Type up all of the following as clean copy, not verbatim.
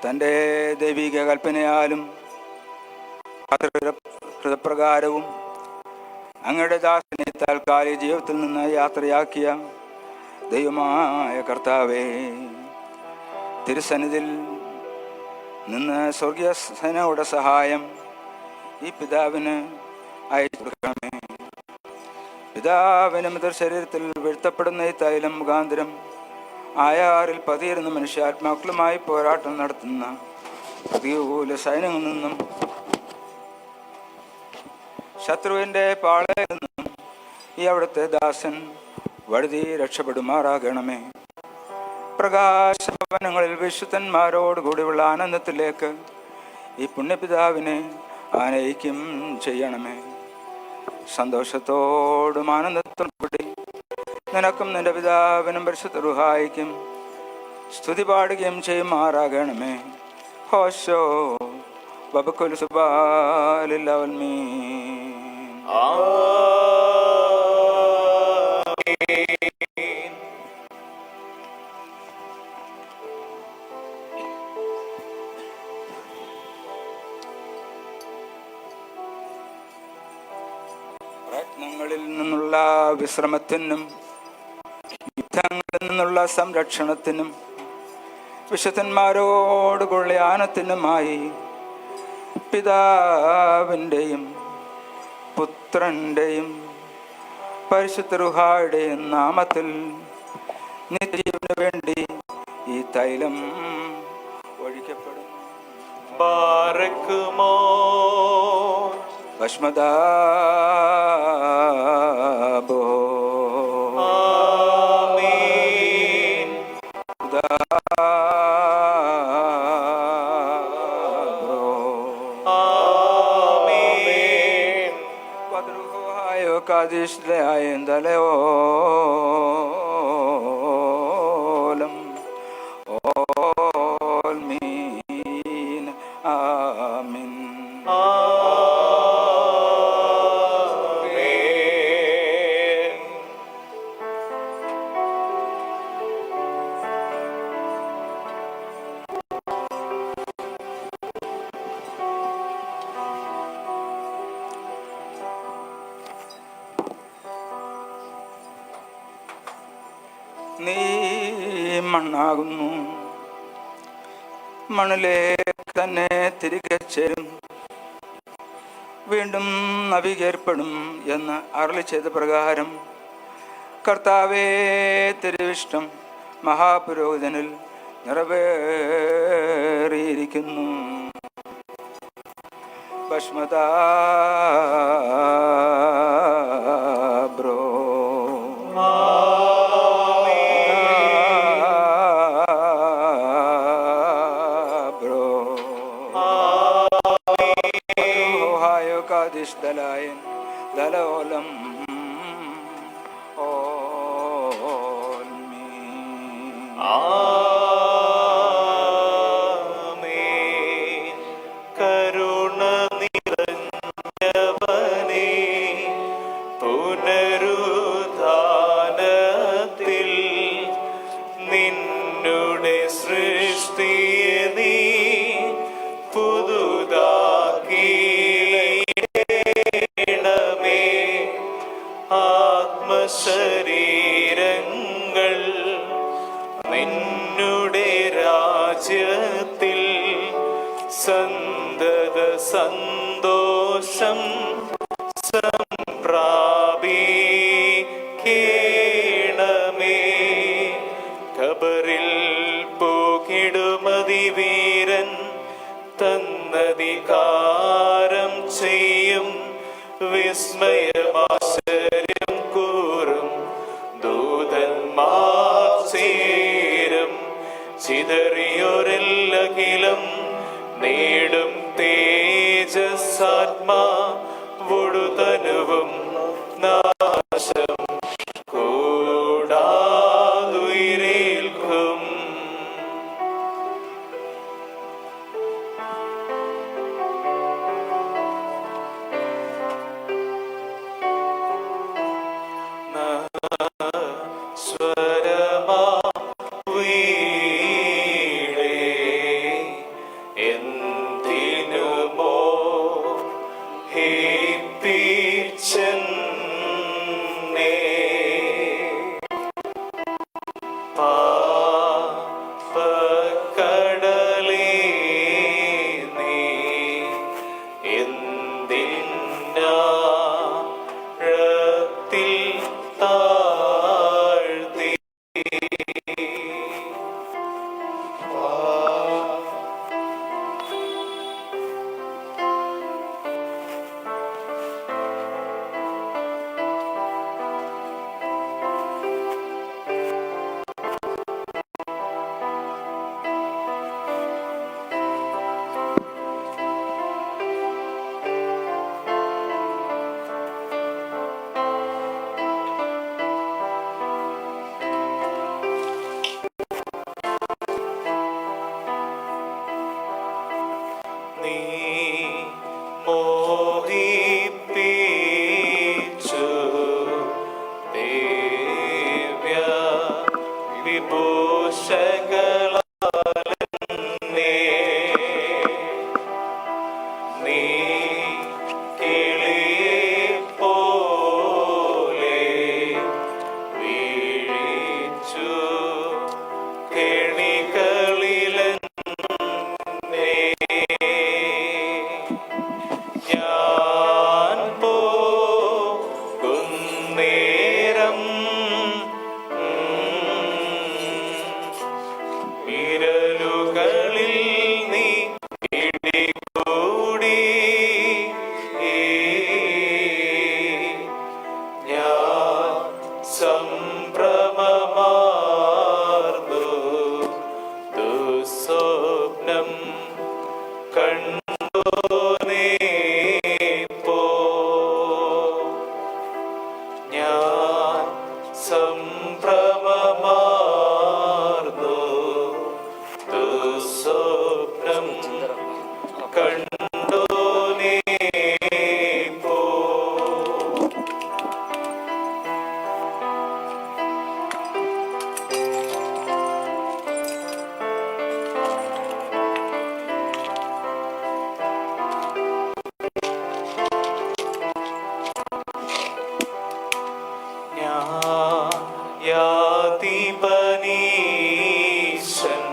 തൻ്റെ ദൈവിക കൽപ്പനയാലും ഹൃദപ്രകാരവും അങ്ങയുടെ ദാസനെ താൽക്കാലിക ജീവിതത്തിൽ നിന്ന് യാത്രയാക്കിയ ദൈവമായ കർത്താവേ, തിരുസന്നിധിയിൽ നിന്ന് സ്വർഗീയ സേനയുടെ സഹായം ഈ പിതാവിന് അയച്ചു കൊടുക്കണമേ. പിതാവിന് മുതൽ ശരീരത്തിൽ വീഴ്ത്തപ്പെടുന്ന ഈ തൈലം മുഖാന്തരം ആയാറിൽ പതിയിരുന്ന മനുഷ്യാത്മാക്കളുമായി പോരാട്ടം നടത്തുന്ന പ്രതികൂല സൈന്യങ്ങളിൽ നിന്നും ശത്രുവിൻ്റെ പാളയിൽ നിന്നും ഈ അവിടുത്തെ ദാസൻ വഴുതി രക്ഷപ്പെടുമാറാകണമേ. പ്രകാശഭവനങ്ങളിൽ വിശുദ്ധന്മാരോടുകൂടിയുള്ള ആനന്ദത്തിലേക്ക് ഈ പുണ്യപിതാവിനെ ആനയിക്കും ചെയ്യണമേ. സന്തോഷത്തോടും ആനന്ദത്തോടും കൂടി നിനക്കും നിന്റെ പിതാവിനും പരിശുദ്ധ റൂഹായിക്കും സ്തുതി പാടുകയും ചെയ്യുമാറാകണമേ. ഹോശോ വബക്കുൽ സുബ്ഹാനൽ ആലമീൻ. പ്രയത്നങ്ങളിൽ നിന്നുള്ള വിശ്രമത്തിനും യുദ്ധങ്ങളിൽ നിന്നുള്ള സംരക്ഷണത്തിനും വിശുദ്ധന്മാരോടുകൂടി ആനത്തിനുമായി പിതാവിൻ്റെയും പുത്രൻ്റെയും പരിശുദ്ധ റൂഹായുടെയും നാമത്തിൽ നിത്യജീവന് വേണ്ടി ഈ തൈലം ഒഴിക്കപ്പെടും. ബാരക്കുമോ ഭസ്മദാബോ ആമീൻ. ആമീൻ. വദ്രുഹായോ കാദിഷ്ലയായന്തലയോലം ഓൽമീൻ. ആമീൻ. നീ മണ്ണാകുന്നു, മണ്ണിലേക്ക് തന്നെ തിരികെ ചേരും, വീണ്ടും നവീകരിക്കപ്പെടും എന്ന് അരുളി ചെയ്ത പ്രകാരം കർത്താവേ, തിരുവിഷ്ടം മഹാപുരോഹിതനിൽ നിറവേറിയിരിക്കുന്നു. ഭസ്മദാബ്രോ ദലായൻ ദലോലം ഓൽമീൻ. ആമേൻ. കരുണ നിറഞ്ഞവനേ, പുനരുത്ഥാനത്തിൽ നിന്നുടെ സൃഷ്ടിയെ നീ പുതുതാക്കി ശരീരങ്ങൾ നിന്നുടെ രാജ്യത്തിൽ സന്തത സന്തോഷം സംപ്രാപിക്കേണമേ. ഖബറിൽ പോകിടുമതി വീരൻ തന്നധികാരം ചെയ്യും വിസ്മയമാശ്ചര്യം കൂറും ദൂതന്മാർ ചേരും. ചിതറിയൊരെല്ലകിലും നേടും തേജസ്സാത്മാ ഒടുതനുവും നാശം കൂടാതുയിരേൽക്കും. സ്വരമാ വീടേ ഹേപ്പിച്ചെന്നെ പാപക്കടലേ നീ എന്തിനാഴത്തിൽ താഴ്ത്തി നീ മോഹിപ്പിച്ചു ദിവ്യ വിഭൂഷകളാലെന്നെ നീ കിളിയെപ്പോലെ വീഴിച്ചു കെണികളിലെന്നെ ഞാൻ പോകുന്നേരം വിരലുകളിൽ നീ പിടികൂടി ഞാൻ സംഭ്രമമാർന്നു ദുസ്വപ്നം കണ്ടോനേപ്പോ ഞാൻ സംഭ്രമമാർന്നു ദുസ്വപ്നം കണ്ടോനേപ്പോ യാതിപനീശൻ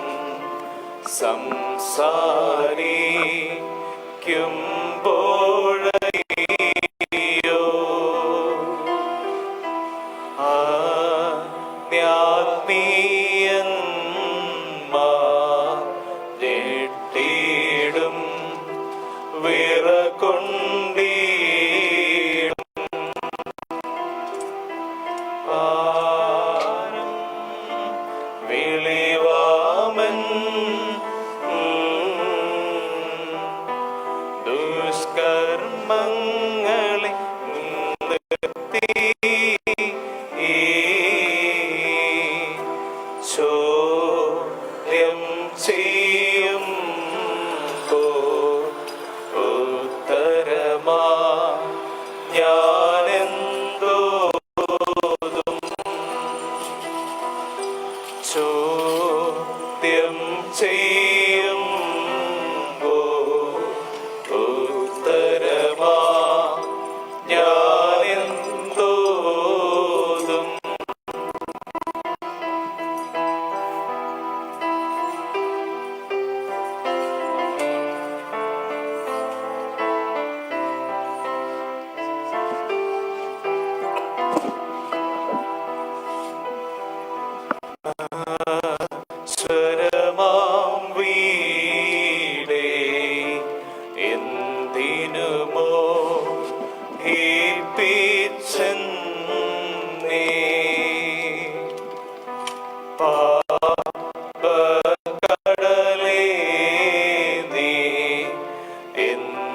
സംസാരിക്കുമ്പോഴയോ ആത്മീയന്മാർ ഞെട്ടിടും വിറകൊണ്ടീടും പാരം വിളിവാമൻ ദുഷ്കർമ്മങ്ങളെ നിർത്തി ചോദ്യം ചെയ്യുമ്പോ ഉത്തരമാ ഞാനെന്തോതും ചോദ്യം ചെയ്യുമ്പോ ഉത്തരമാ ഞാനെന്തോതും സ്വരമാം വീടേ എന്തിനുമോ ഹേപ്പിച്ചെന്നേ പാപക്കടലേ നീ എന്തിനാഴത്തിൽ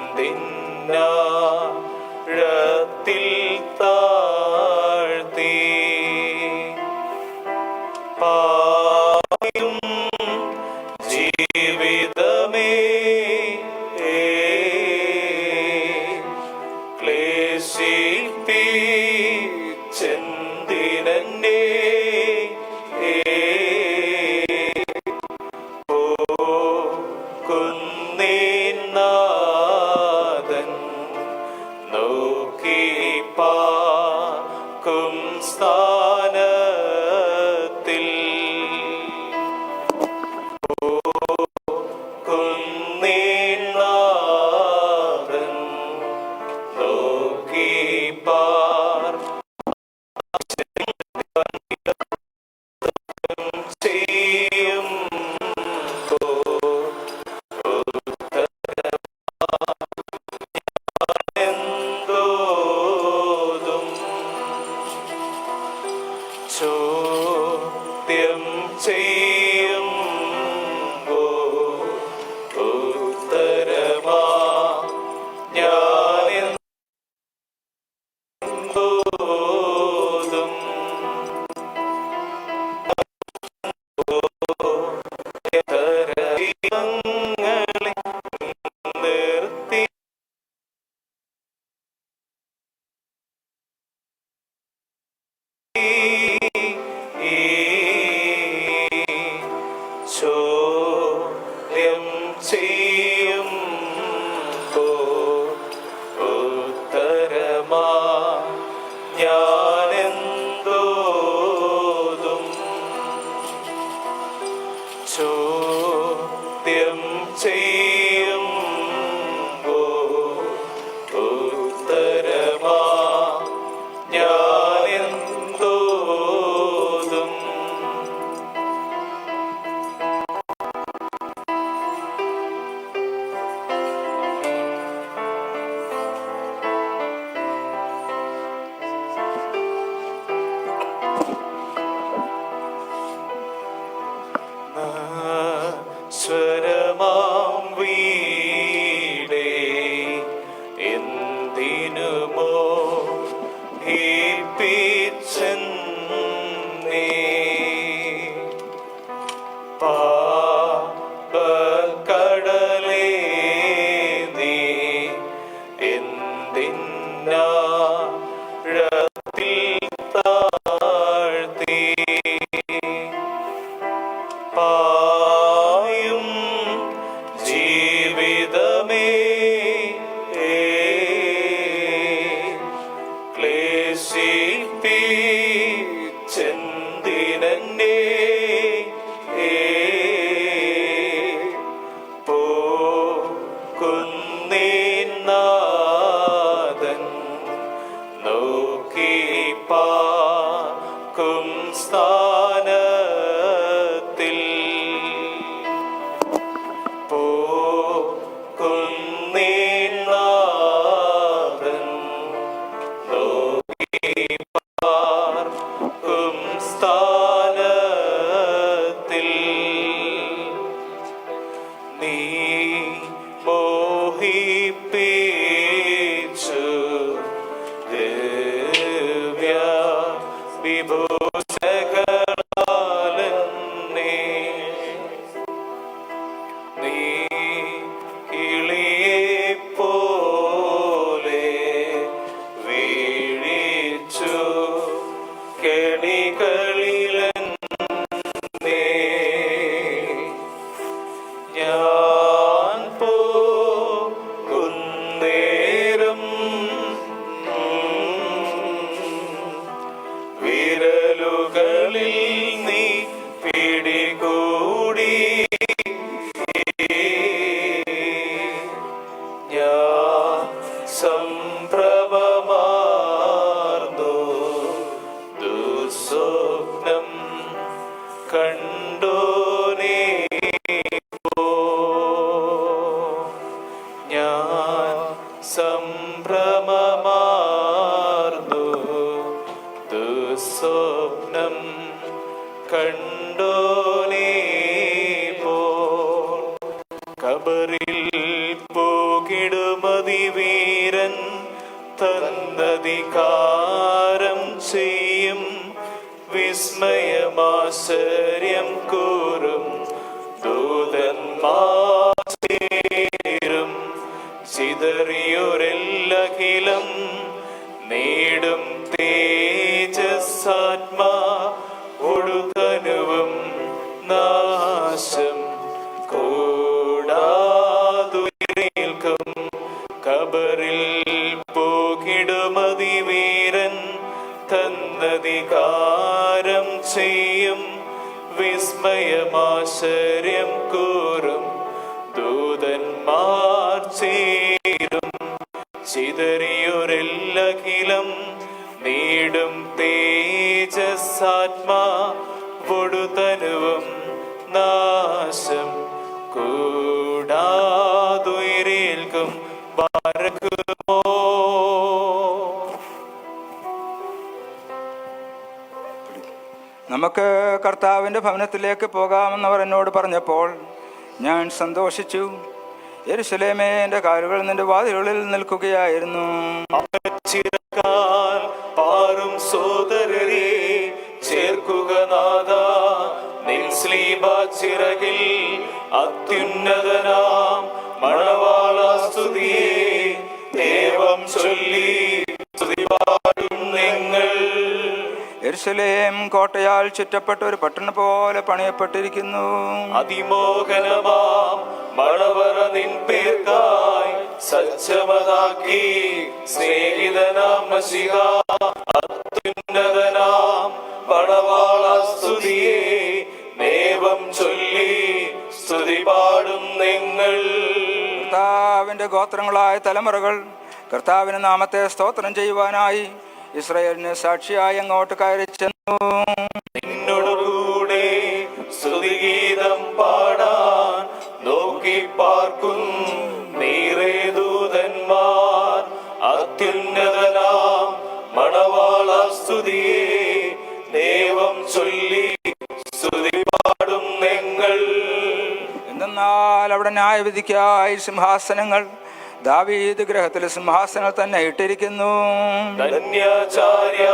താഴ്ത്തി പായും ജീവിതമേ ക്ലേശിപ്പിച്ചെന്തിനെ കുന്നേനാഥൻ പാർക്കും സ്ഥാനത്തിൽ കുന്നീനാഥൻ നോക്കി പാർ ചെയ്യും എന്തോതും ചോദ്യം ചെയ്യും ഉത്തരമാ ഞാനെന്തോതും ദൈവങ്ങളെ നിർത്തി ചോദ്യം ചെയ്യും ഉത്തരമാ ഞാനെന്തോതും ചോദ്യം ചെയ്യും ഉത്തരമാ ഞാനെന്തോതും സ്വരമാം വീടേ എന്തിനുമോ ഭീപ്പിച്ചെന്നേ പാപക്കടലേ നീ എന്തിനാഴത്തിൽ താഴ്ത്തി പായും ജീവിതമേ ക്ലേശിപ്പിച്ചെന്തിനെ കുന്നീനാഥൻ നോക്കി പാർക്കും സ്ഥാനത്തിൽ കുന്നീനാഥൻ നോക്കി പാർക്കും സ്ഥാനത്തിൽ നീ മോഹിപ്പിച്ചു ദിവ്യ വിഭൂഷകളാലെന്നെ നീ കിളിയെപ്പോലെ വീഴിച്ചു കെണികളിലെന്നെ ഞാൻ പോകുന്നേരം വിരലുകളിൽ നീ പിടികൂടി ഞാൻ സംഭ്രമമാർന്നു ദുസ്വപ്നം കണ്ടോനേ ഞാൻ സംഭ്രമമാർന്നു ദുസ്വപ്നം കണ്ടോനേ പോൽ കബറിൽ പോകിടുമതിവീരൻ തന്നധികാരം ചെയ്യും വിസ്മയമാശ്ചര്യം കൂറും ദൂതന്മാർ ചേരും ചിതറിയൊരെല്ലഖിലം നേടും തേജസ്സാത്മാ ഒടുതനുവും നാശം കൂടാതുയരേൽക്കും കബറിൽ പോകിടുമതിവേ വികാരം ചെയ്യും വിസ്മയമാശ്ചര്യം കൂറും ദൂതന്മാർ ചേരും ചിതറിയൊരെല്ലകിലം നീടും തേജസ്സാത്മാ പൊടുതനുവും നാശം കൂടാതുയരേൽക്കും ബാരക്കുമോ. നമുക്ക് കർത്താവിൻ്റെ ഭവനത്തിലേക്ക് പോകാമെന്നവർ എന്നോട് പറഞ്ഞപ്പോൾ ഞാൻ സന്തോഷിച്ചു. യെരൂശലേമേ, എൻ്റെ കാലുകൾ നിന്റെ വാതിലുകളിൽ നിൽക്കുകയായിരുന്നു. പാറും സോദരരെ ചേർക്കുക നാഥാ, നിൻ ശ്ലീബാ ചിറകിൽ അത്യുന്നതനാം മണവാള സ്തുതിയെ ദേവം ചൊല്ലി സ്തുതിപാടും നിങ്ങൾ. യെരൂശലേം കോട്ടയാൽ ചുറ്റപ്പെട്ട ഒരു പട്ടണം പോലെ പണിയപ്പെട്ടിരിക്കുന്നു. അതിമോഹനമാം മണവറ നിൻ പേർക്കായി സജ്ജമതാക്കി. സ്നേഹിതനാം മശിഹ അത്യുന്നതനാം മണവാള സ്തുതിയെ ദേവം ചൊല്ലി സ്തുതിപാടും നിങ്ങൾ. കർത്താവിൻ്റെ ഗോത്രങ്ങളായ തലമുറകൾ കർത്താവിൻ്റെ നാമത്തെ സ്തോത്രം ചെയ്യുവാനായി ഇസ്രായേലിന് സാക്ഷിയായി അങ്ങോട്ട് കയറി ചെന്നു. നിന്നോടുകൂടെ സ്തുതിഗീതം പാടാൻ നോക്കി പാർക്കും നീറേ ദൂതന്മാർ. അത്യുന്നതനാം മണവാള സ്തുതിയെ ദേവം ചൊല്ലി സ്തുതിപാടും നിങ്ങൾ. എന്നാൽ അവിടെ ന്യായവിധിക്കായി സിംഹാസനങ്ങൾ ദാവീദ് ഗൃഹത്തിലെ സിംഹാസനങ്ങൾ തന്നെ ഇട്ടിരിക്കുന്നു. ധന്യാചാര്യ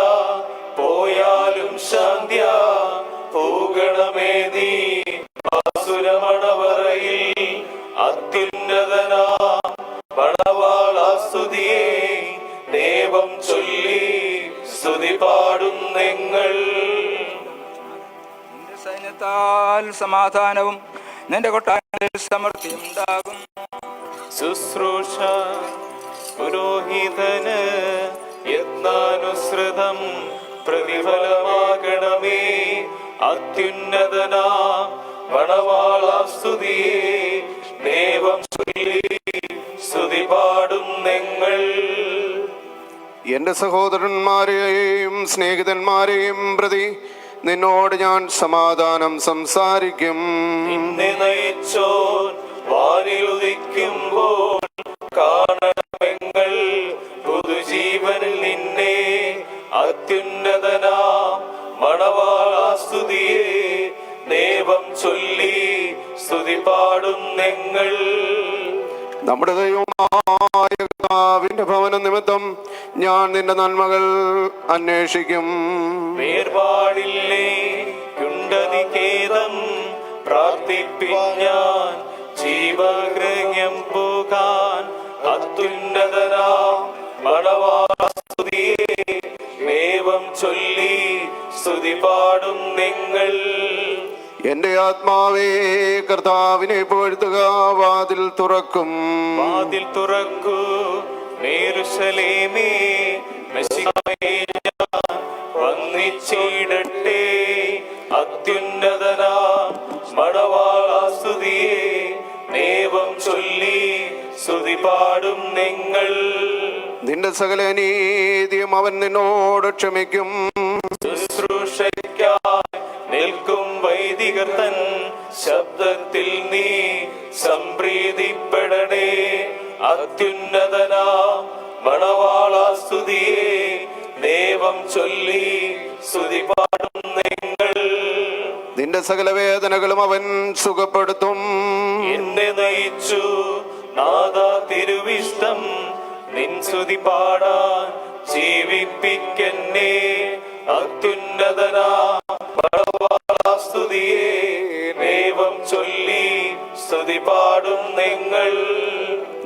പോയാലും ശാന്ത്യ പൂഗണമേ നീ ആസുരമണവറയിൽ. അത്യുന്നതനാം മണവാള സ്തുതിയെ ദേവം ചൊല്ലി സ്തുതിപാടും നിങ്ങൾ. നിന്റെ സൈന്യത്താൽ സമാധാനവും നിന്റെ കൊട്ടാരങ്ങളിൽ സമൃദ്ധിയും ഉണ്ടാകും. ശുശ്രൂഷ പുരോഹിതന് യത്നാനുസൃതം പ്രതിഫലമാകണമേ. അത്യുന്നതനാം മണവാള സ്തുതിയെ ദേവം ചൊല്ലി സ്തുതിപാടും നിങ്ങൾ. എന്റെ സഹോദരന്മാരെയും സ്നേഹിതന്മാരെയും പ്രതി നിന്നോട് ഞാൻ സമാധാനം സംസാരിക്കും. നിന്നെ നയിച്ചോൻ വാനിലുദിക്കുമ്പോൾ കാണണമെങ്ങൾ പുതുജീവനിൽ നിന്നെ. അത്യുന്നതനാം മണവാള സ്തുതിയെ ദേവം ചൊല്ലി സ്തുതിപാടും നിങ്ങൾ. നമ്മുടെ ദൈവമായ കർത്താവിന്റെ ഭവന നിമിത്തം ഞാൻ നിന്റെ നന്മകൾ അന്വേഷിക്കും. വേർപാടില്ലേ കുണ്ടതിഖേദം പ്രാർത്ഥിപ്പിക്കാൻ ജീവഗ്രഹ്യം പോകാൻ. അത്യുന്നതനാം മണവാള സ്തുതിയെ ദേവം ചൊല്ലി സ്തുതിപാടും നിങ്ങൾ. എന്റെ ആത്മാവേ കർത്താവിനെ പുകഴ്ത്തുക. വാതിൽ തുറക്കും, വാതിൽ തുറക്കൂ യെരൂശലേമേ. മെശിഹായെ ഞാൻ വന്ദിച്ചിടട്ടെ. അത്യുന്നതനാം മണവാള സ്തുതിയെ ദേവം ചൊല്ലി സ്തുതിപാടും നിങ്ങൾ. നിന്റെ സകല നീതിയും അവൻ നിന്നോട് ക്ഷമിക്കും. ശുശ്രൂഷയ്ക്കായി നിൽക്കും വൈദികർ തൻ ശബ്ദത്തിൽ നീ സംപ്രീതിപ്പെടണേ. അത്യുന്നതനാം മണവാള സ്തുതിയെ ദേവം ചൊല്ലി സ്തുതിപാടും നിങ്ങൾ. നിന്റെ സകല വേദനകളും അവൻ സുഖപ്പെടുത്തും. എന്നെ നയിച്ചു നാഥാ തിരുവിഷ്ടം. നിൻ സ്തുതി പാടാൻ ജീവിപ്പിക്കെന്നെ. അത്യുന്നതനാം മണവാള സ്തുതിയെ ദേവം ചൊല്ലി സ്തുതിപാടും നിങ്ങൾ.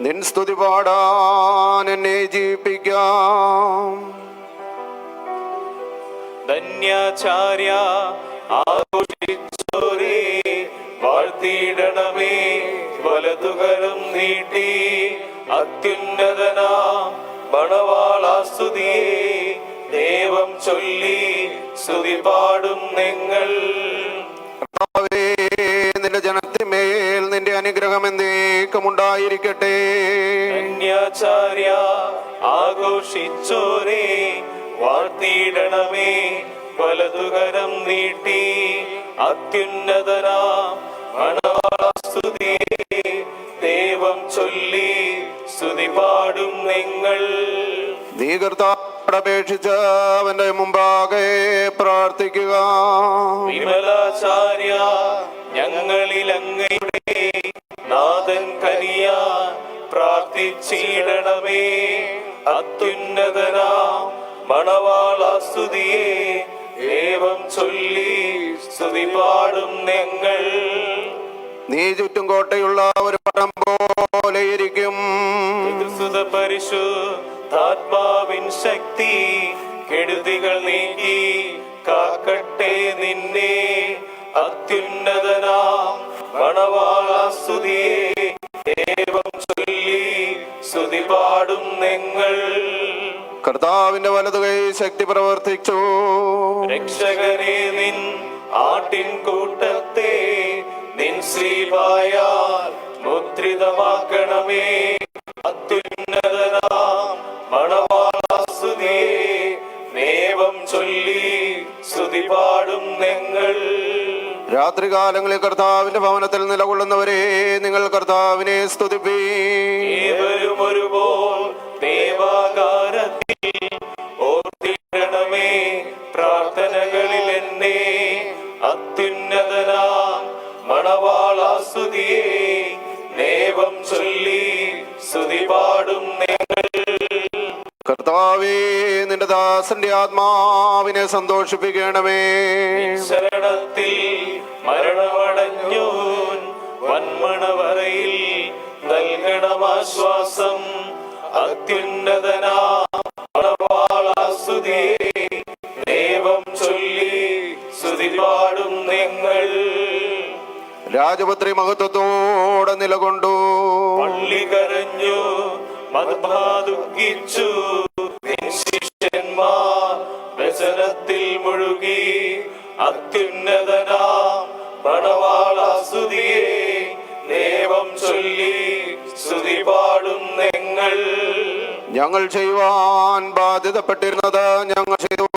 നിൻ സ്തുതി പാടാൻ എന്നെ ജീവിപ്പിക്കാം. ധന്യാചാര്യ ആഘോഷിച്ചോരേ വാഴ്ത്തിയിടണമേ. വലതുകരം നീട്ടി അത്യുന്നതനാം മണവാള സ്തുതിയെ ദേവം ചൊല്ലി സ്തുതി പാടും നിങ്ങൾ. കർത്താവേ, നിന്റെ ജനത്തിന്മേൽ നിന്റെ അനുഗ്രഹം എന്നേക്കുമുണ്ടായിരിക്കട്ടെ. ധന്യാചാര്യ ആഘോഷിച്ചോരേ വാഴ്ത്തിയിടണമേ, വലതുകരം നീട്ടി അത്യുന്നതനാം മണവാള സ്തുതിയെ ദൈവം ചൊല്ലി സ്തുതി പാടും നിങ്ങൾ. നീ കർത്താവോടപേക്ഷിച്ച് അവന്റെ മുമ്പാകെ പ്രാർത്ഥിക്കുക. വിമലാചാര്യ ഞങ്ങളിൽ അങ്ങയുടെ നാഥൻ കനിയാ പ്രാർത്ഥിച്ചിടണമേ, അത്യുന്നതനാം മണവാള സ്തുതിയെ ദൈവം ചൊല്ലി സ്തുതി പാടും നിങ്ങൾ. നീ ചുറ്റും കോട്ടയുള്ള ഒരു പടം പോലെ ഇരിക്കും. പരിശുദ്ധാത്മാവിൻ ശക്തി കെടുതികൾ നീക്കി കാക്കട്ടെ നിന്നെ, അത്യുന്നതനാം മണവാള സ്തുതിയെ ദൈവം ചൊല്ലി സ്തുതി പാടും നിങ്ങൾ. കർത്താവിന്റെ വലതുകൈ ശക്തി പ്രവർത്തിച്ചു. രക്ഷകനെ നിൻ ആട്ടിൻ കൂട്ടത്തെ നിൻ ശ്രീവായാൽ മുദ്രിതമാക്കണമേ, അത്യുന്നതനാം മണവാള സ്തുതിയെ ദൈവം ചൊല്ലി സ്തുതി പാടും നിങ്ങൾ. രാത്രികാലങ്ങളിൽ കർത്താവിന്റെ ഭവനത്തിൽ നിലകൊള്ളുന്നവരെ നിങ്ങൾ കർത്താവിനെ സ്തുതിപ്പീൻ. ഏവരും ഒരുപോൽ ദേവാകാരത്തിൽ ഓർത്തിടണമേ, പ്രാർത്ഥനകളിൽ എന്നെ അത്യുന്നതനാം മണവാള സ്തുതിയെ ദൈവം ചൊല്ലി സ്തുതി പാടും നിങ്ങൾ. കർത്താവേ, നിന്റെ ദാസന്റെ ആത്മാവിനെ സന്തോഷിപ്പിക്കണമേ. ശരണത്തിൽ മരണമടഞ്ഞു വന്മണവറയിൽ നൽകണമാശ്വാസം, അത്യുന്നതനാം മണവാള സ്തുതിയെ ദൈവം ചൊല്ലി സ്തുതി പാടും നിങ്ങൾ. രാജപുത്രി മഹത്വത്തോടെ നിലകൊണ്ടു. പള്ളി കരഞ്ഞു മദ്ഭാ ദുഃഖിച്ചു, ശിഷ്യന്മാർ വ്യസനത്തിൽ മുഴുകി, അത്യുന്നതനാം മണവാള സ്തുതിയെ ദൈവം ചൊല്ലി സ്തുതി പാടും നിങ്ങൾ. ഞങ്ങൾ ചെയ്യുവാൻ ബാധ്യതപ്പെട്ടിരുന്നത് ഞങ്ങൾ ചെയ്തു.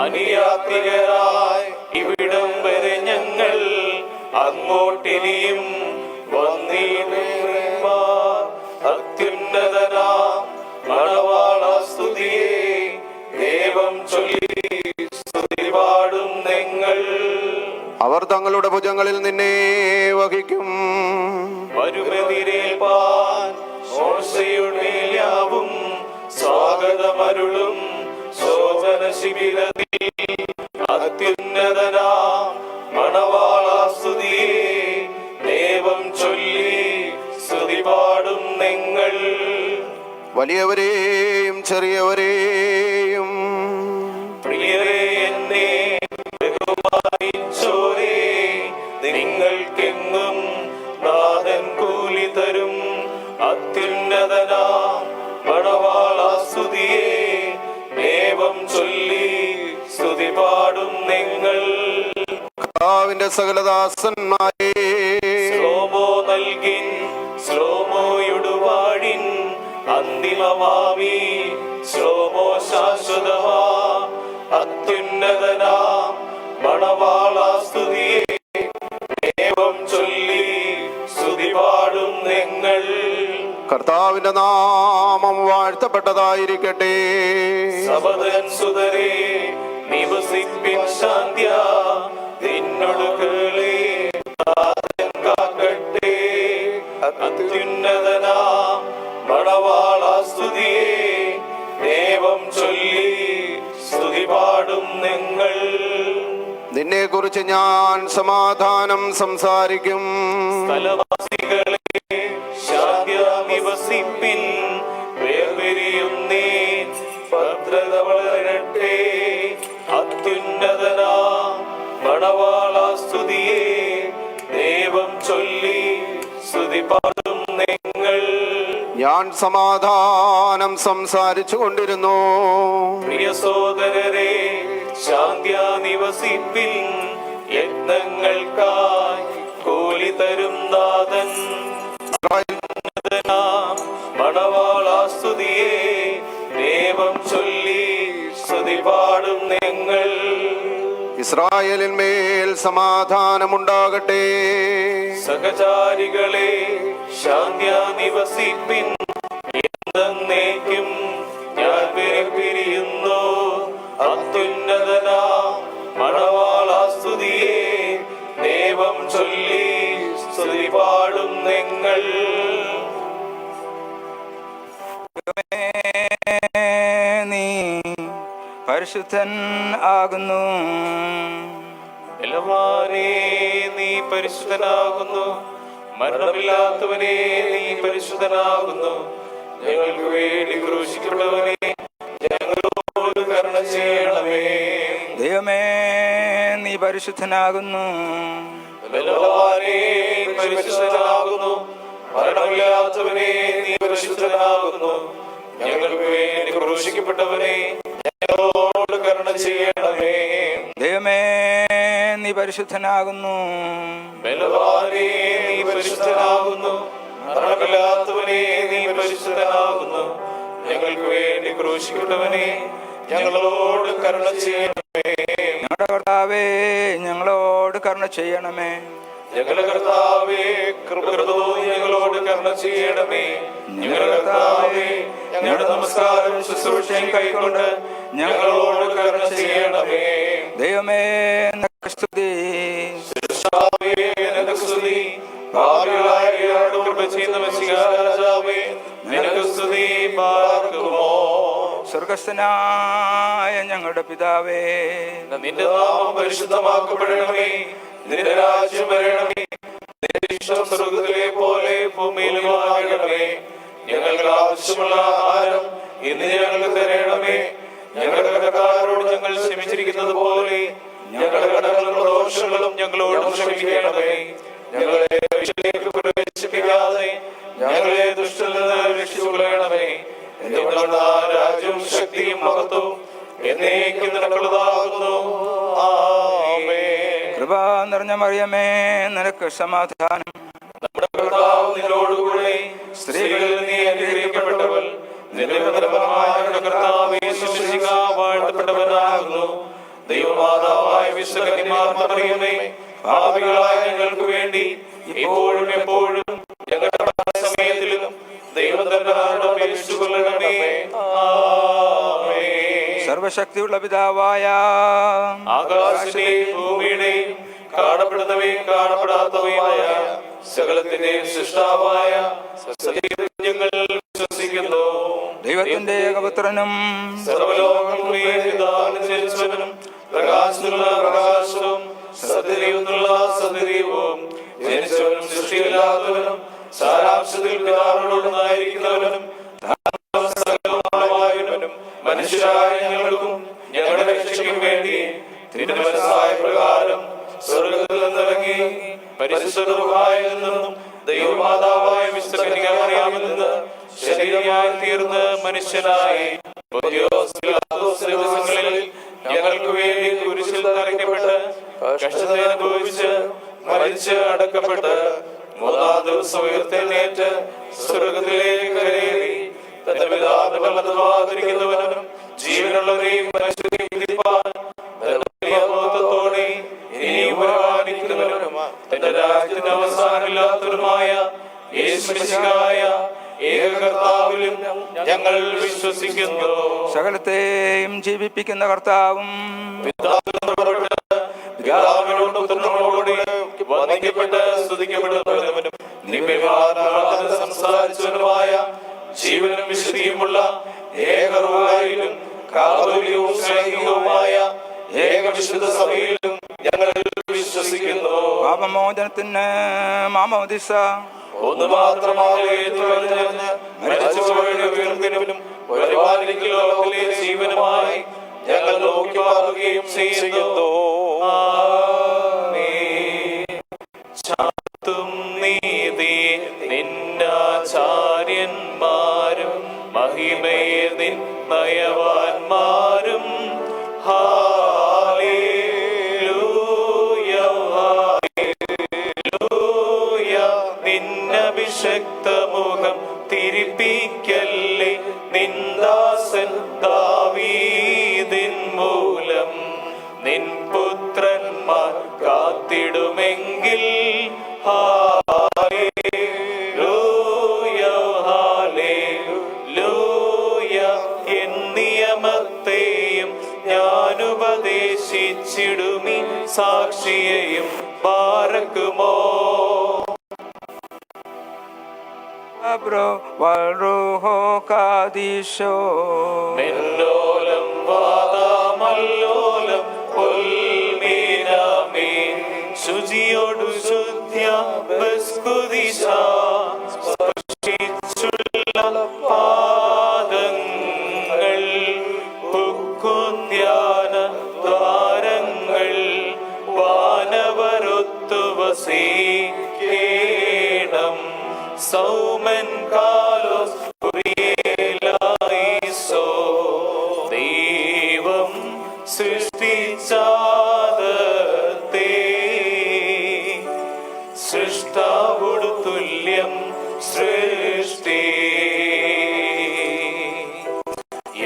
അനിയാത്രികരായി ഇവിടം വരെ ഞങ്ങൾ അങ്ങോട്ടിനിയും വന്നിടുമാ, അത്യുന്നതനാം മണവാള സ്തുതിയെ ദൈവം ചൊല്ലി സ്തുതി പാടും നിങ്ങൾ. അവർ തങ്ങളുടെ ഭുജങ്ങളിൽ നിന്നെ വഹിക്കും. വരുമെതിരേൽപ്പാൻ മോശയുടെ യാവും സ്വാഗതമരുളും ശോഭന ശിബിരത്തിൽ, അത്യുന്നതനാം മണവാള സ്തുതിയെ ദൈവം ചൊല്ലി സ്തുതി പാടും നിങ്ങൾ. വലിയവരെയും ചെറിയവരെയും പ്രിയരെ എന്നെ ബഹുമാനിച്ചോരേ, നിങ്ങൾക്കെങ്ങും നാഥൻ കൂലി തരും, അത്യുന്നതനാം മണവാള സ്തുതിയെ ദൈവം ചൊല്ലി സ്തുതി പാടും നിങ്ങൾ. കർത്താവിന്റെ സകലദാസന്മാരെ ശ്ലോമോ നൽകിൻ ശ്ലോമോയുടുവാടിൻ, അന്തിമമാമി ശ്ലോമോ ശാശ്വതമാ, അത്യുന്നതനാം മണവാള സ്തുതിയെ ദൈവം ചൊല്ലി സ്തുതി പാടും നിങ്ങൾ. കർത്താവിന്റെ നാമം വാഴ്ത്തപ്പെട്ടതായിരിക്കട്ടെ. സബദൻ സുതരേ നിവസിപ്പിൻ ശാന്ത്യ, നിന്നൊടുകളെ നാഥൻ കാക്കട്ടെ, അത്യുന്നതനാം മണവാള സ്തുതിയെ ദൈവം ചൊല്ലി സ്തുതി പാടും നിങ്ങൾ. നിന്നെ കുറിച്ച് ഞാൻ സമാധാനം സംസാരിക്കും. സ്ഥലവാസികളെ ശാന്തി നിവസിപ്പിൻ, വേർപിരിയുന്നേ ഭദ്രത വളരട്ടെ, അത്യുന്നതനാം മണവാള സ്തുതിയെ ദൈവം ചൊല്ലി സ്തുതി പാടും നിങ്ങൾ. ഞാൻ സമാധാനം സംസാരിച്ചു കൊണ്ടിരുന്നു. പ്രിയ സോദരരെ ശാന്തിയാ നിവസിപ്പിൻ. യത്നങ്ങൾക്കായി കൂലി തരും നാഥൻ. മണവാളാ സ്തുതിയെ ദേവം ചൊല്ലി സ്തുതി പാടും നിങ്ങൾ. ഇസ്രായേലിന്മേൽ സമാധാനമുണ്ടാകട്ടെ. സഹചാരികളെ ശാന്തിയാ നിവസിപ്പിൻ. എന്നേക്കും ഞാൻ പിരിയുന്നു. അത്യുന്നതനാ മണവാളാ സ്തുതിയെ ദേവം ചൊല്ലി സ്തുതി പാടും നിങ്ങൾ. നീ പരിശുദ്ധൻ ആകുന്നു. ബലവാനേ നീ പരിശുദ്ധനാകുന്നു. മരണമില്ലാത്തവനെ നീ പരിശുദ്ധനാകുന്നു. ഞങ്ങൾക്ക് വേണ്ടി ക്രൂശിക്കപ്പെട്ടവനെ ഞങ്ങളോട് കരുണ ചെയ്യണമേ. ദൈവമേ നീ പരിശുദ്ധനാകുന്നു. ബലവാനേ പരിശുദ്ധനാകുന്നു. മരണമില്ലാത്തവനെ നീ പരിശുദ്ധനാകുന്നു. ഞങ്ങൾക്ക് വേണ്ടി ക്രൂശിക്കപ്പെട്ടവനെ ഞങ്ങളോട് കരുണ ചെയ്യണമേ. ദൈവമേ നീ പരിശുദ്ധനാകുന്നു. ബലവാനേ നീ പരിശുദ്ധനാകുന്നു. മരണമില്ലാത്തവനെ നീ പരിശുദ്ധനാകുന്നു. ഞങ്ങൾക്ക് വേണ്ടി ക്രൂശിക്കപ്പെട്ടവനെ ഞങ്ങളോട് കരുണ ചെയ്യണമേ. ഞങ്ങളുടെ കർത്താവേ ഞങ്ങളോട് കരുണ ചെയ്യണമേ. ഞങ്ങളുടെ കർത്താവേ കൃപകൃതോ ഞങ്ങളോട് കരുണ ചെയ്യണമേ. ഞങ്ങളുടെ കർത്താവേ ഞങ്ങളുടെ നമസ്കാരം ശുശ്രൂഷയും കൈക്കൊണ്ട് ഞങ്ങളോട് കരുണ ചെയ്യണമേ. ദൈവമേ നിനക്ക് സ്തുതി. കർത്താവേ നിനക്ക് സ്തുതി. ഭാവികളായ കൃപ ചെയ്യുന്ന രാജാവേ നിനക്ക് സ്തുതി. പാർക്കുമോ സ്വർഗസ്ഥനായ ഞങ്ങളുടെ പിതാവേ, നിന്റെ നാമം പരിശുദ്ധമാക്കപ്പെടണമേ. നിന്റെ രാജ്യം വരണമേ. നിന്റെ ഇഷ്ടം സ്വർഗ്ഗത്തിലെ പോലെ ഭൂമിയിലും ആകണമേ. ഞങ്ങൾക്ക് ആവശ്യമുള്ള ആഹാരം ഇന്ന് ഞങ്ങൾക്ക് തരണമേ. ഞങ്ങളുടെ കടക്കാരോട് ഞങ്ങൾ ക്ഷമിച്ചിരിക്കുന്നത് പോലെ ഞങ്ങളുടെ കടങ്ങളും ദോഷങ്ങളും ഞങ്ങളോട് ക്ഷമിക്കണമേ. ഞങ്ങളെ പരീക്ഷയിലേക്ക് പ്രവേശിപ്പിക്കാതെ ഞങ്ങളെ ദുഷ്ടനിൽ നിന്ന് രക്ഷിച്ചുകൊള്ളണമേ. എന്തുകൊണ്ടാണ് രാജ്യവും ശക്തിയും മഹത്വവും എന്നേക്കും നിനക്കുള്ളതാകുന്നു. ആമേൻ. കൃപ നിറഞ്ഞ മറിയമേ നിനക്ക് സമാധാനം. നമ്മുടെ കർത്താവ് നിന്നോടുകൂടെ സ്ത്രീകളിൽ നീ അനുഗ്രഹിക്കപ്പെട്ടവൾ. നിന്റെ ഫലമായ കർത്താവേ ശുശ്രൂഷിക വാഴ്ത്തപ്പെട്ടവനാകുന്നു. ദൈവമാതാവായ വിശുദ്ധകന്യമാർ മറിയമേ, പാപികളായ ഞങ്ങൾക്ക് വേണ്ടി ഇപ്പോഴും എപ്പോഴും ഞങ്ങളുടെ സമയത്തിലും ദൈവം തമ്പുരാനോട് അപേക്ഷിച്ചുകൊള്ളണമേ. ആമേൻ. സർവശക്തിയുള്ള പിതാവായ ആകാശത്തെയും ഭൂമിയുടെയും കാണപ്പെടുന്നവയും കാണപ്പെടാത്തവയുമായ സകലത്തിന്റെയും സൃഷ്ടാവായ ഞങ്ങൾ വിശ്വസിക്കുന്നു. ദൈവത്തിന്റെ ഏകപുത്രനും സർവലോകങ്ങളും പ്രകാശത്തിലുള്ള പ്രകാശവും സത്യദൈവത്തിലുള്ള സത്യദൈവവും ജനിച്ചവനും സൃഷ്ടിയില്ലാത്തവനും സാരാംശത്തിൽ പിതാവിനോടൊന്നായിരിക്കുന്നവനും മനുഷ്യരായ ഞങ്ങൾക്കും ഞങ്ങളുടെ രക്ഷയ്ക്കും വേണ്ടി തിരുമനസ്സായ പ്രകാരം സ്വർഗ്ഗത്തിൽ നിന്നിറങ്ങി പരിശുദ്ധമായ നിന്നും ദൈവമാതാവായ വിശുദ്ധ മറിയാമിൽ നിന്ന് ശരീരമായി തീർന്ന് മനുഷ്യനായി ദിവസങ്ങളിൽ ഞങ്ങൾക്ക് വേണ്ടി കുരിശിൽ തറയ്ക്കപ്പെട്ട് കഷ്ടത അനുഭവിച്ച് മരിച്ച് അടക്കപ്പെട്ട് മൂന്നാം ദിവസം ഉയർത്തെഴുന്നേറ്റ് സ്വർഗ്ഗത്തിലേക്ക് കയറി തന്റെ പിതാവിന്റെ വലതുഭാഗത്തിരിക്കുന്നവനും ജീവനുള്ളവരെയും മനുഷ്യരെയും വിധിപ്പാൻ ഇനിയും വരാനിരിക്കുന്നവനും തന്റെ രാജ്യത്തിന്റെ അവസാനമില്ലാത്തവരുമായ യേശുമിശിഹായ ഏക കർത്താവിലും ഞങ്ങൾ വിശ്വസിക്കുന്നു. സകലത്തെയും ജീവിപ്പിക്കുന്ന കർത്താവും പിതാവിനോടും പുത്രനോടുകൂടി വന്ദിക്കപ്പെട്ട് സ്തുതിക്കപ്പെടുന്നവനും സംസാരിച്ചവനുമായ ജീവനും വിശുദ്ധിയുമുള്ള ഏകറുവായിലും കാതോലികവും സ്നേഹികവുമായ ഏക വിശുദ്ധ സഭയിലും ഞങ്ങൾ വിശ്വസിക്കുന്നു. പാപമോചനത്തിന് മാമോദിസ ഒന്ന് മാത്രമായി മരിച്ചുപോയവരുടെ ഉയർപ്പിനും വരുവാനിരിക്കുന്ന ലോകത്തിലെ ജീവനുമായി ഞങ്ങൾ നോക്കി പാർക്കുകയും ചെയ്യുന്നു. ചാത്തും നീതി നിന്നാചാര്യന്മാരും മഹിമയെ നിന്നയവാന്മാരും ഹാലേലൂയ ഹാലേലൂയ. നിന്നഭിഷക്തമുഖം തിരിപ്പിക്കല്ലേ, നിന്ദാസൻ ദാവീദിൻ മൂലം നിൻ പുത്രന്മാർ കാത്തിടുമെങ്കിൽ. Hallelujah hallelujah. എൻ നിയമത്തെയും ഞാനുപദേശിച്ചിടുമി സാക്ഷിയെയും ബാരക്കുമോ. Abro Walruho Kadisho മെല്ലോലം വാദമല്ലോലം ഉൽമീനാമീൻ. ശുചിയോടു ശുദ്ധ്യ ബസ്കുദിശ സ്പർശിച്ചുള്ള പാദങ്ങൾ. ഹുക്കുധ്യാന ദ്വാരങ്ങൾ വാനവരൊത്തു വസീക്കേണം. സൗമൻ കാലോസ് കുറിയേലായിസോ. ദൈവം സൃഷ്ടിച്ചാദത്തെ സൃഷ്ടാവുടു തുല്യം സൃഷ്ടി.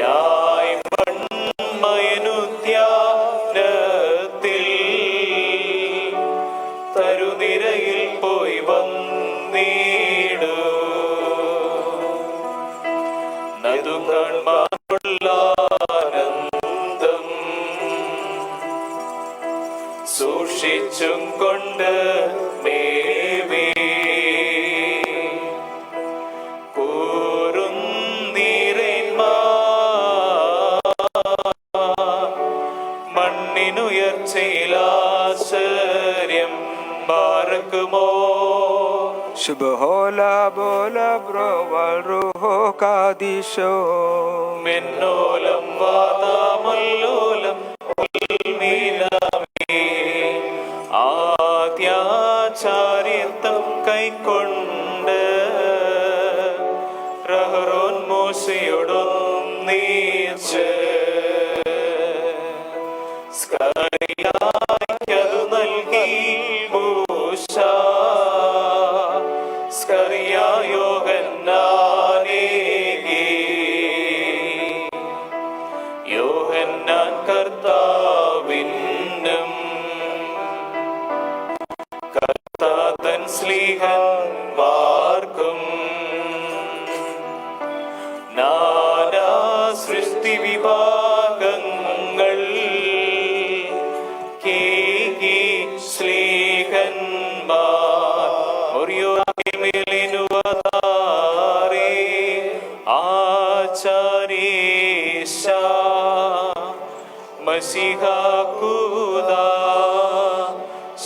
യായ് മൺമയനുദ്യാനത്തിൽ തരുനിരയിൽ പോയി വന്നീടു. നദു കാൺമാനുള്ള ആനന്ദം സൂക്ഷിച്ചും കൊണ്ട് മേവേ. മണ്ണിനുയർച്ചയിലാശ്ചര്യം ബാരക്കുമോ. Shubhola Bola Bro Walruho Kadisho മെന്നോലം വാദമല്ലോലം ഉൽമീനാമേ. ആദ്യാചാര്യത്വം കൈക്കൊണ്ട് റഹറോൻ മോശയോടൊന്നീച്ച് സ്കറിയായ്ക്കതു നൽകി മൂശ. സ്കറിയ യോഹന്നാനേകി. യോഹന്നാൻ കർത്താവിനും കർത്താതൻ സ്ലീഹന്മാർക്കും നാനാ സൃഷ്ടി വിഭാഗങ്ങൾ കേകി സ്ലീഹന്മാർ. ഒറിയോമിലിനുവതാരേ ആചാരീശ മസിഹാകൂദാ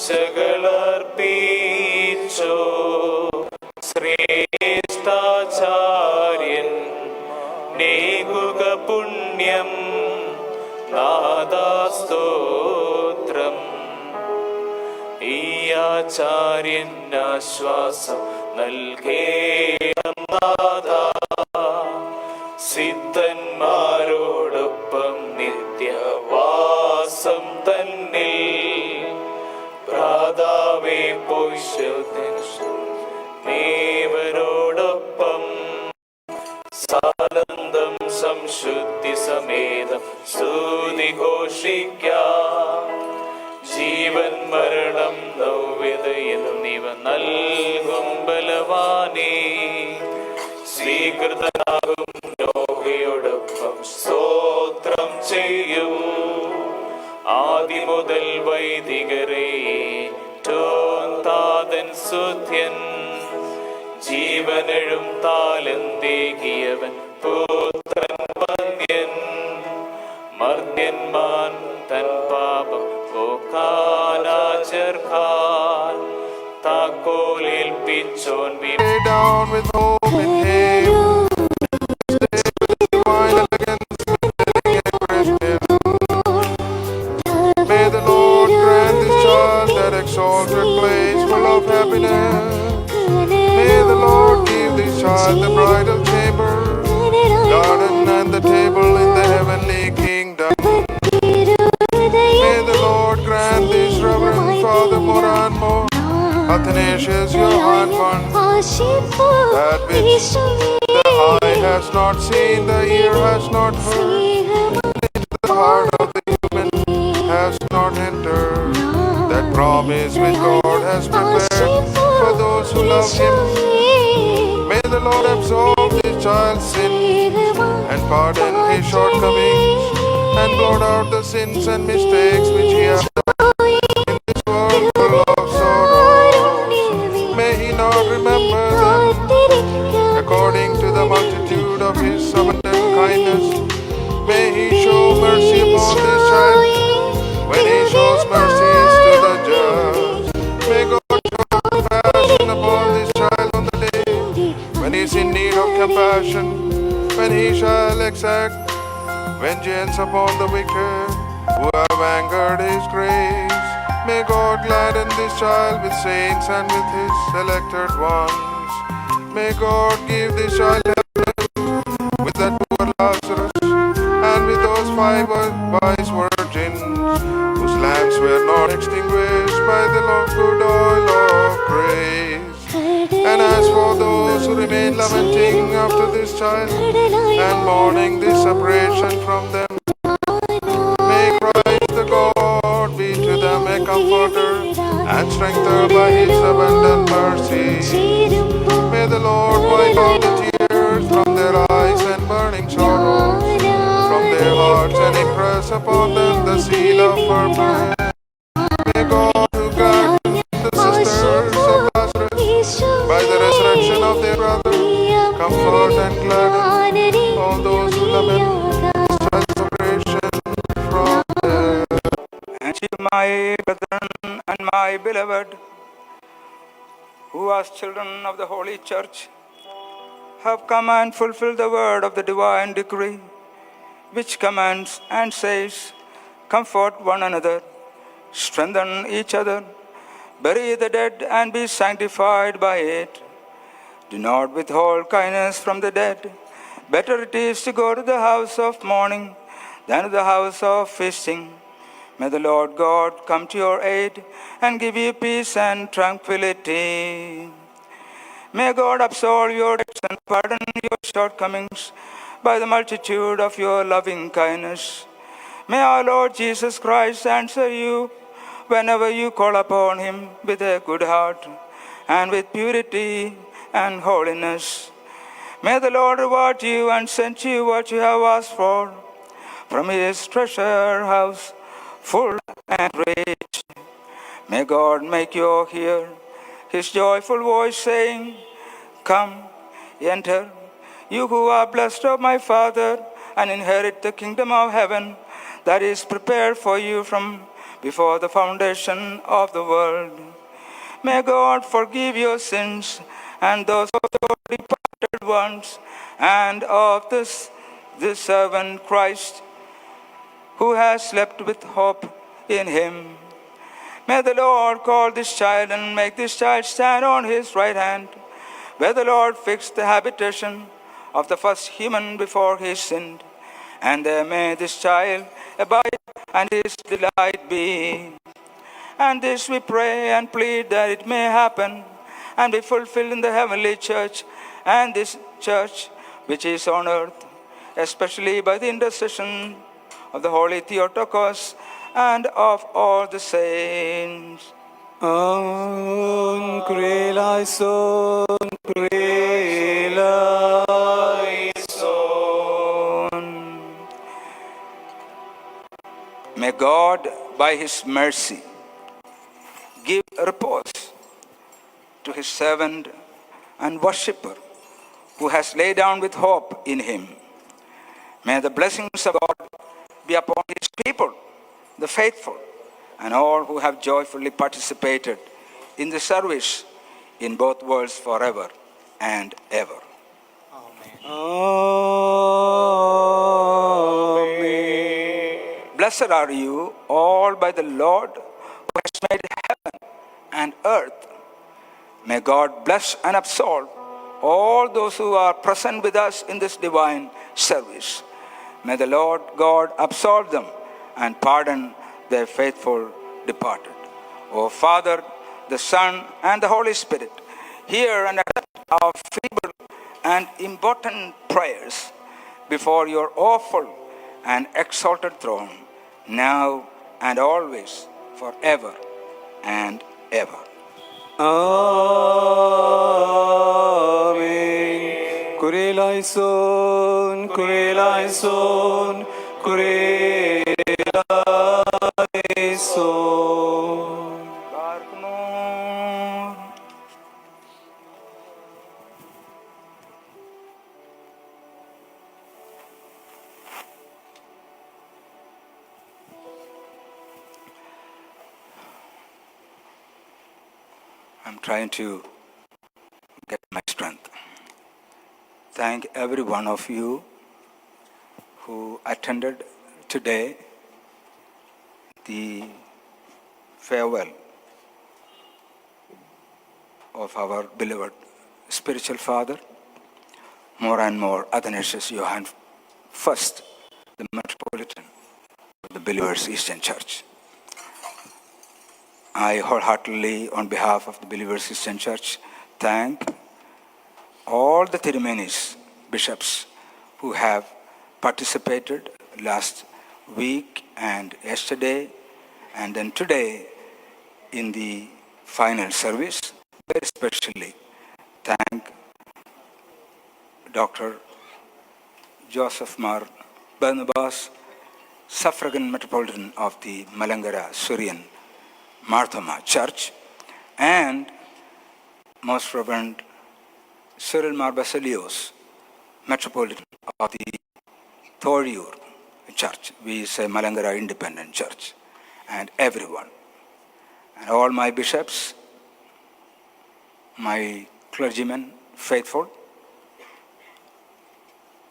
സകലർപ്പിച്ചോ. ശ്രേഷ്ഠാചാര്യൻ നേകുക പുണ്യം നാദാസ്തോത്രം. ഈ ആചാര്യൻ ആശ്വാസം നൽകേണം നാഥാ. സിദ്ധന്മാരോടൊപ്പം നിത്യവാസം തന്നിൽ. ഭ്രാതാവേ പോയിശോധനോടൊപ്പം സാനന്ദം സംശുദ്ധി സമേതം സ്തുതി ഘോഷിക്കാം. ജീവൻ മരണം നവ്യത എന്നിവ നൽകും ബലവാനേ. സ്വീകൃതനാകും നോഹയോടൊപ്പം സ്തോത്രം ചെയ്യും. ആദിമുതൽ വൈദികരെ താതൻ സുത്യൻ. ജീവനെഴും താലന്തേകിയവൻ പുത്രൻ വന്യൻ. മർദ്യന്മാൻ തൻ പാപം ഓക്കാനാചർക്കാൻ. താക്കോലേൽപ്പിച്ചോൻ Lay down with hope in him. Violent against me, may the Lord grant this child that exalted place full of happiness. May the Lord give this child the bridal chamber, garden and the table in the heavenly kingdom. That which the eye has not seen, the ear has not heard, the heart of the human has not entered. That promise which God has prepared for those who love Him. May the Lord absolve this child's sins and pardon his shortcomings and blot out the sins and mistakes which he has done in this world full of sorrows. May he not remember them according to the multitude of his abundant kindness. May he show mercy upon this child when he shows mercies to the just. May God show compassion upon this child on the day when he is in need of compassion, when he shall exact vengeance upon the wicked who have angered his grace. May God gladden this child with saints and with his elected ones. May God give this child heaven with that poor Lazarus and with those 5 wise virgins whose lamps were not extinguished by the good oil of grace. And as for those who remain lamenting after this child and mourning this separation from them, may Christ the God be to them a comforter and strengthened by His abundant mercy. May the Lord wipe all the tears from their eyes and burning sorrows from their hearts and impress upon them the seal of firmness. May God who guard the sisters of Lazarus by the resurrection of their brother comfort and gladden all those who lament this separation from them. And you, my brethren and my beloved, who as children of the Holy Church have come and fulfilled the word of the divine decree, which commands and says, comfort one another, strengthen each other, bury the dead and be sanctified by it. Do not withhold kindness from the dead. Better it is to go to the house of mourning than to the house of feasting. May the Lord God come to your aid and give you peace and tranquility. May God absolve your debts and pardon your shortcomings by the multitude of your loving kindness. May our Lord Jesus Christ answer you whenever you call upon Him with a good heart and with purity and holiness. May the Lord reward you and send you what you have asked for from His treasure house, full and rich. May God make you hear His joyful voice saying, come, enter, you who are blessed of my Father, and inherit the kingdom of heaven that is prepared for you from before the foundation of the world. May God forgive your sins and those of your departed ones, and of this servant Christ, who has slept with hope in Him. May the Lord call this child and make this child stand on His right hand, where the Lord fixed the habitation of the first human before he sinned. And there may this child abide and His delight be. And this we pray and plead that it may happen and be fulfilled in the heavenly church and this church which is on earth, especially by the intercession of the Holy Theotokos and of all the saints. Kyrie eleison, Kyrie eleison. May God, by His mercy, give repose to His servant and worshipper who has laid down with hope in Him. May the blessings of God be upon His people, the faithful, and all who have joyfully participated in the service in both worlds forever and ever. Amen. Blessed are you all by the Lord who has made heaven and earth. May God bless and absolve all those who are present with us in this divine service. May the Lord God absolve them and pardon their faithful departed. O Father, the Son, and the Holy Spirit, hear and accept our feeble and impotent prayers before your awful and exalted throne, now and always, forever and ever. Amen. Kyrie eleison, Kyrie eleison, Kyrie eleison. Barkamor. I'm trying to get my strength. Thank every one of you who attended today the farewell of our beloved spiritual father, more and more Athanasius Johann I, the Metropolitan of the Believers Eastern Church. I wholeheartedly, on behalf of the Believers Eastern Church, thank all the Thirumenis, bishops, who have participated last week and yesterday, and then today in the final service. Very especially thank Dr. Joseph Mar Barnabas, suffragan metropolitan of the Malangara Syrian Marthoma Church, and Most Reverend Cyril Mar Basilios, metropolitan of the Thoryur Church. We say Malangara Independent Church, and everyone, and all my bishops, my clergymen, faithful.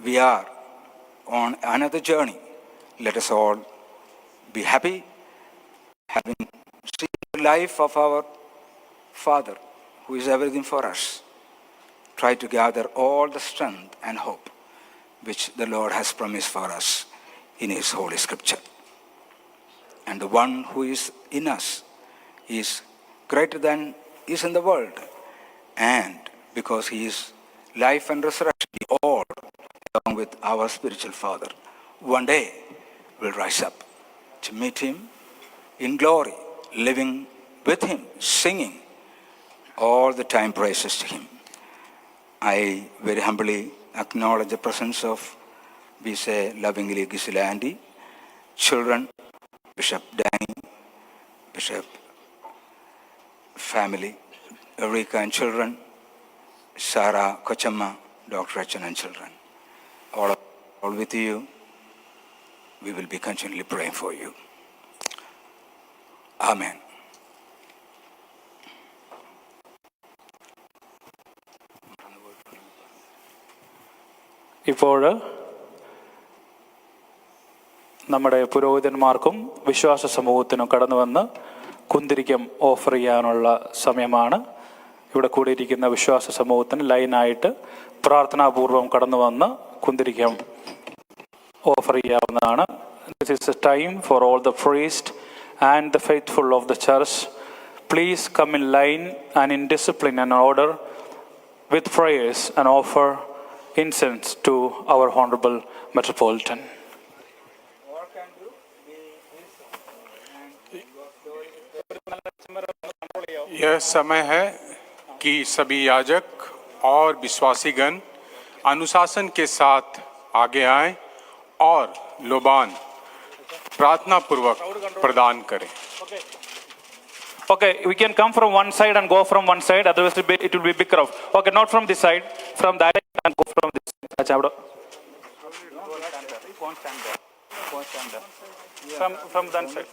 We are on another journey. Let us all be happy, having seen the life of our Father, who is everything for us. Try to gather all the strength and hope which the Lord has promised for us in His Holy Scripture. And the one who is in us is greater than is in the world. And because He is life and resurrection, we all, along with our spiritual Father, one day will rise up to meet Him in glory, living with Him, singing all the time praises to Him. I very humbly acknowledge the presence of, we say lovingly, Gisela Andy, children, Bishop Danny, Bishop family, Eureka and children, Sarah Kochamma, Dr. Achan and children. All with you. We will be continually praying for you. Amen. ഇപ്പോൾ നമ്മുടെ പുരോഹിതന്മാർക്കും വിശ്വാസ സമൂഹത്തിനും കടന്നു വന്ന് കുന്തിരിക്കം offer ചെയ്യാനുള്ള സമയമാണ്. ഇവിടെ കൂടിയിരിക്കുന്ന വിശ്വാസ സമൂഹത്തിന് ലൈനായിട്ട് പ്രാർത്ഥനാപൂർവം കടന്നു വന്ന് കുന്തിരിക്കം ഓഫർ ചെയ്യാവുന്നതാണ്. This is a time for all the priests and the faithful of the church. Please come in line and in discipline and order with prayers and offer incense to our Honorable Metropolitan. यह समय है कि सभी याजक और विश्वासीगण अनुशासन के साथ आगे आएं और लोबान प्रार्थना पूर्वक प्रदान करें. Okay, we can come from one side and go from one side, otherwise it will be big crowd. Okay, not from this side, from that side and go from this side. Acha, from that side.